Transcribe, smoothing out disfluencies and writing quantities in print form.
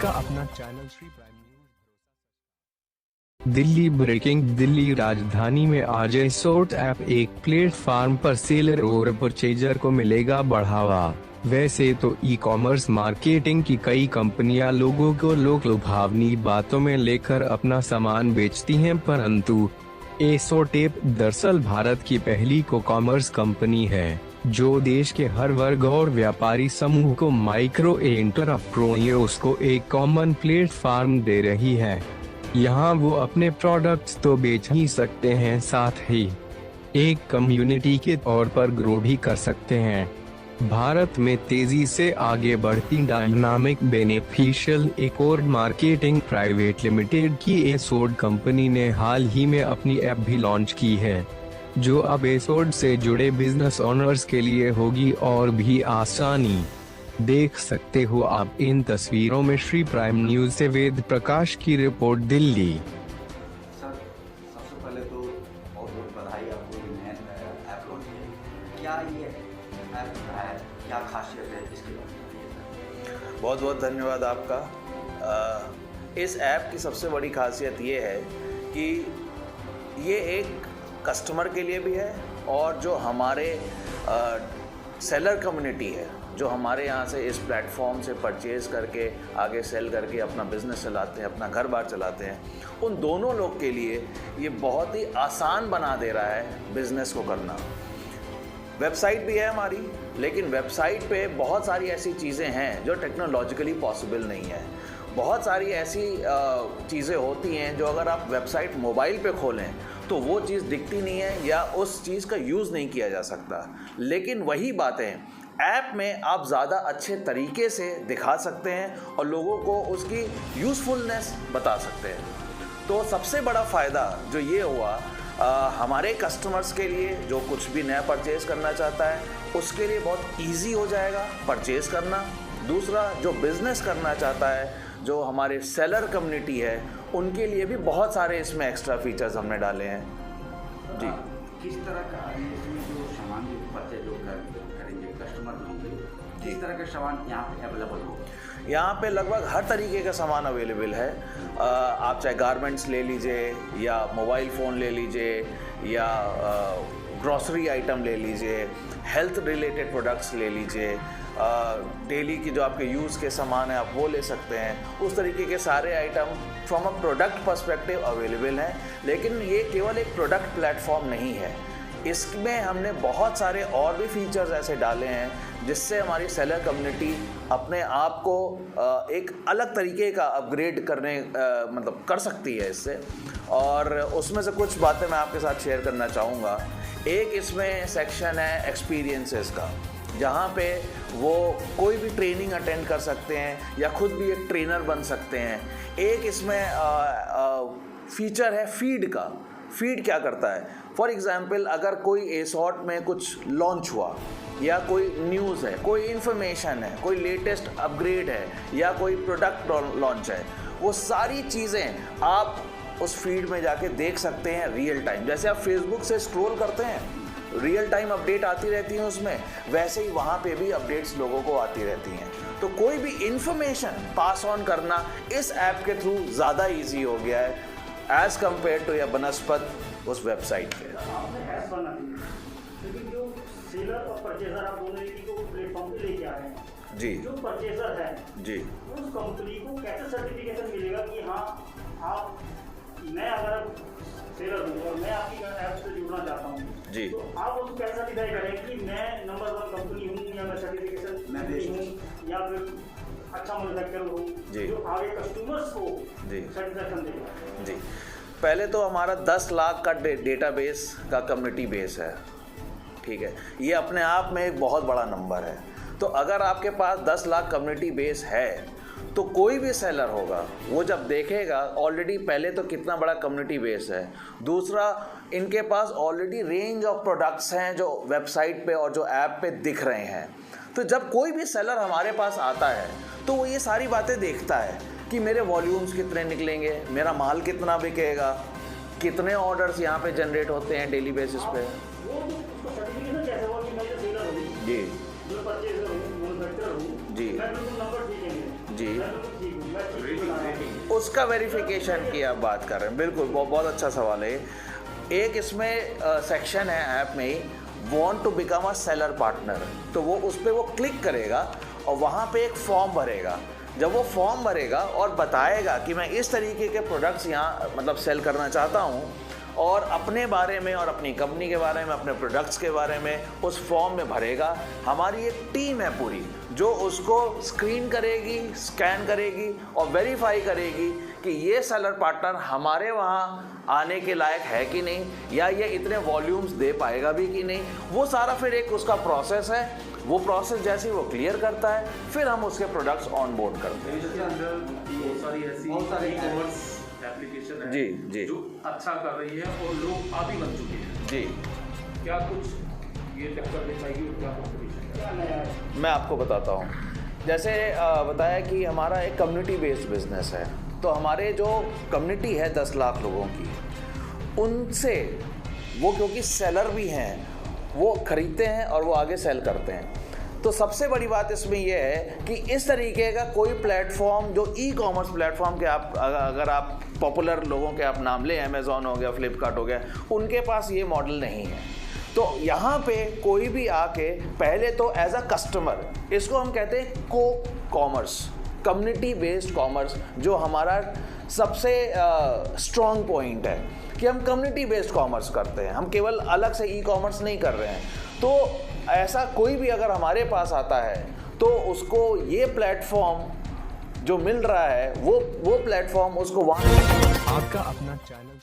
का अपना channel Shri Prime News. Delhi breaking. Delhi राजधानी में आज एसोर्ट ऐप एक प्लेटफॉर्म पर सेलर और परचेजर को मिलेगा बढ़ावा। वैसे तो ई कॉमर्स मार्केटिंग की कई कंपनियां लोगों को लुभावनी बातों में लेकर अपना सामान बेचती हैं, परंतु एसोर्ट ऐप दरअसल भारत की पहली कॉमर्स कंपनी है जो देश के हर वर्ग और व्यापारी समूह को माइक्रो एंटरप्रेन्योर्स को एक कॉमन प्लेटफॉर्म दे रही है। यहाँ वो अपने प्रोडक्ट्स तो बेच ही सकते हैं, साथ ही एक कम्युनिटी के तौर पर ग्रो भी कर सकते हैं। भारत में तेजी से आगे बढ़ती dynamic beneficial accord marketing private limited की एसोर्ट कंपनी ने हाल ही में अपनी ऐप भी लॉन्च की है, जो अब एसोर्ट से जुड़े बिजनेस ओनर्स के लिए होगी और भी आसानी। देख सकते हो आप इन तस्वीरों में श्री प्राइम न्यूज से वेद प्रकाश की रिपोर्ट, दिल्ली। सर, सबसे पहले तो बहुत बहुत बधाई आपको, नया ऐप लॉन्च किया। क्या ये ऐप है, क्या खासियत है, इसके बारे में बताइए सर। बहुत बहुत धन्यवाद आपका। इस ऐप की सबसे बड़ी खासियत ये है कि ये एक कस्टमर के लिए भी है और जो हमारे सेलर कम्युनिटी है, जो हमारे यहाँ से इस प्लेटफॉर्म से परचेज़ करके आगे सेल करके अपना बिजनेस चलाते हैं, अपना घर बार चलाते हैं, उन दोनों लोग के लिए ये बहुत ही आसान बना दे रहा है बिज़नेस को करना। वेबसाइट भी है हमारी, लेकिन वेबसाइट पे बहुत सारी ऐसी चीज़ें हैं जो टेक्नोलॉजिकली पॉसिबल नहीं है। बहुत सारी ऐसी चीज़ें होती हैं जो अगर आप वेबसाइट मोबाइल पे खोलें तो वो चीज़ दिखती नहीं है या उस चीज़ का यूज़ नहीं किया जा सकता। लेकिन वही बातें ऐप में आप ज़्यादा अच्छे तरीके से दिखा सकते हैं और लोगों को उसकी यूज़फुलनेस बता सकते हैं। तो सबसे बड़ा फ़ायदा जो ये हुआ हमारे कस्टमर्स के लिए, जो कुछ भी नया परचेज़ करना चाहता है उसके लिए बहुत ईजी हो जाएगा परचेज़ करना। दूसरा, जो बिज़नेस करना चाहता है, जो हमारे सेलर कम्युनिटी है, उनके लिए भी बहुत सारे इसमें एक्स्ट्रा फीचर्स हमने डाले हैं। जी, किस तरह का इसमें जो सामान परचेज जो करेंगे कस्टमर होंगे, किस तरह के सामान यहाँ पे अवेलेबल होगा? यहाँ पे लगभग हर तरीके का सामान अवेलेबल है। आप चाहे गारमेंट्स ले लीजिए या मोबाइल फ़ोन ले लीजिए या ग्रॉसरी आइटम ले लीजिए, हेल्थ रिलेटेड प्रोडक्ट्स ले लीजिए, डेली की जो आपके यूज़ के सामान है आप वो ले सकते हैं। उस तरीके के सारे item from a product perspective available हैं। लेकिन ये केवल एक प्रोडक्ट प्लेटफॉर्म नहीं है, इसमें हमने बहुत सारे और भी फीचर्स ऐसे डाले हैं जिससे हमारी सेलर कम्युनिटी अपने आप को एक अलग तरीके का अपग्रेड करने मतलब कर सकती है इससे। और उसमें से कुछ बातें मैं आपके साथ शेयर करना चाहूँगा। एक इसमें सेक्शन है एक्सपीरियंसेस का, जहाँ पे वो कोई भी ट्रेनिंग अटेंड कर सकते हैं या खुद भी एक ट्रेनर बन सकते हैं। एक इसमें फीचर है फीड का। फीड क्या करता है? फॉर एग्जांपल, अगर कोई एसोर्ट में कुछ लॉन्च हुआ या कोई न्यूज़ है, कोई इन्फॉर्मेशन है, कोई लेटेस्ट अपग्रेड है या कोई प्रोडक्ट लॉन्च है, वो सारी चीज़ें आप उस फीड में जाके देख सकते हैं रियल टाइम। जैसे आप फेसबुक से स्क्रॉल करते हैं, रियल टाइम अपडेट आती रहती हैं उसमें, वैसे ही वहाँ पे भी अपडेट्स लोगों को आती रहती हैं। तो कोई भी इंफॉर्मेशन पास ऑन करना इस ऐप के थ्रू ज़्यादा इजी हो गया है एज़ कम्पेयर टू या बनस्पत उस वेबसाइट पे। आपने ऐप बना दी, लेकिन जो सेलर और परचेजर आप दोनों एक को प्लेटफॉर्म पे लेके आ रहे हैं जी, जो परचेजर है जी, उस कंपनी को कैसे सर्टिफिकेशन मिलेगा कि हाँ आप, मैं अगर सेलर हूँ और मैं आपकी ऐप से जुड़ना चाहता हूँ जी, तो आप उसको कैसे सर्टिफाई करें कि मैं नंबर 1 कंपनी हूँ या मैं सर्टिफिकेशन मैं हूँ या फिर अच्छा मैन्युफैक्चरर हूँ, जो आगे कस्टमर्स को सेटिस्फैक्शन देगा? जी, पहले तो हमारा 10 लाख का डेटाबेस का कम्युनिटी बेस है, ठीक है। ये अपने आप में एक बहुत बड़ा नंबर है। तो अगर आपके पास 10 लाख कम्युनिटी बेस है तो कोई भी सेलर होगा वो जब देखेगा ऑलरेडी, पहले तो कितना बड़ा कम्युनिटी बेस है, दूसरा इनके पास ऑलरेडी रेंज ऑफ प्रोडक्ट्स हैं जो वेबसाइट पे और जो ऐप पे दिख रहे हैं। तो जब कोई भी सेलर हमारे पास आता है तो वो ये सारी बातें देखता है कि मेरे वॉल्यूम्स कितने निकलेंगे, मेरा माल कितना बिकेगा, कितने ऑर्डर्स यहाँ पे जनरेट होते हैं डेली बेसिस पे। वो उसको सर्टिफिकेशन कैसे हुआ कि मैं जो सेलर हूँ, जी, जो परचेजर हूँ, मैन्युफैक्चरर हूँ, जी, मैं बिल्कुल नंबर ठीक है, जी, मैं बिल्कुल ठीक हूँ, मैं ठीक उसका वेरिफिकेशन की आप बात कर रहे हैं, बिल्कुल बहुत अच्छा सवाल है। एक इसमें सेक्शन है ऐप में ही, want to become a seller partner, तो वो उस पर वो क्लिक करेगा और वहाँ पे एक फॉर्म भरेगा। जब वो फॉर्म भरेगा और बताएगा कि मैं इस तरीके के प्रोडक्ट्स यहाँ मतलब सेल करना चाहता हूँ, और अपने बारे में और अपनी कंपनी के बारे में, अपने प्रोडक्ट्स के बारे में उस फॉर्म में भरेगा। हमारी एक टीम है पूरी जो उसको स्क्रीन करेगी, स्कैन करेगी और वेरीफाई करेगी कि ये सेलर पार्टनर हमारे वहाँ आने के लायक है कि नहीं, या ये इतने वॉल्यूम्स दे पाएगा भी कि नहीं। वो सारा फिर एक उसका प्रोसेस है। वो प्रोसेस जैसे ही वो क्लियर करता है, फिर हम उसके प्रोडक्ट्स ऑन बोर्ड करते हैं। इसके अंदर बहुत सारी ई-कॉमर्स एप्लीकेशन है जी जो अच्छा कर रही है और लोग आदी बन चुके हैं जी। क्या कुछ ये टक्कर दे पाएगी और क्या कॉम्पिटिशन है? मैं आपको बताता हूँ। जैसे बताया कि हमारा एक कम्युनिटी बेस्ड बिजनेस है, तो हमारे जो कम्युनिटी है 10 लाख लोगों की, उनसे वो क्योंकि सेलर भी हैं, वो खरीदते हैं और वो आगे सेल करते हैं। तो सबसे बड़ी बात इसमें यह है कि इस तरीके का कोई प्लेटफॉर्म जो ई-कॉमर्स प्लेटफॉर्म के आप अगर आप पॉपुलर लोगों के आप नाम लें, अमेज़ॉन हो गया, फ्लिपकार्ट हो गया, उनके पास ये मॉडल नहीं है। तो यहाँ पे कोई भी आके पहले तो एज अ कस्टमर, इसको हम कहते हैं को कॉमर्स, कम्युनिटी बेस्ड कॉमर्स, जो हमारा सबसे स्ट्रॉन्ग पॉइंट है कि हम कम्युनिटी बेस्ड कॉमर्स करते हैं, हम केवल अलग से ई-कॉमर्स नहीं कर रहे हैं। तो ऐसा कोई भी अगर हमारे पास आता है तो उसको ये प्लेटफॉर्म जो मिल रहा है वो प्लेटफॉर्म उसको वहाँ आपका अपना चैनल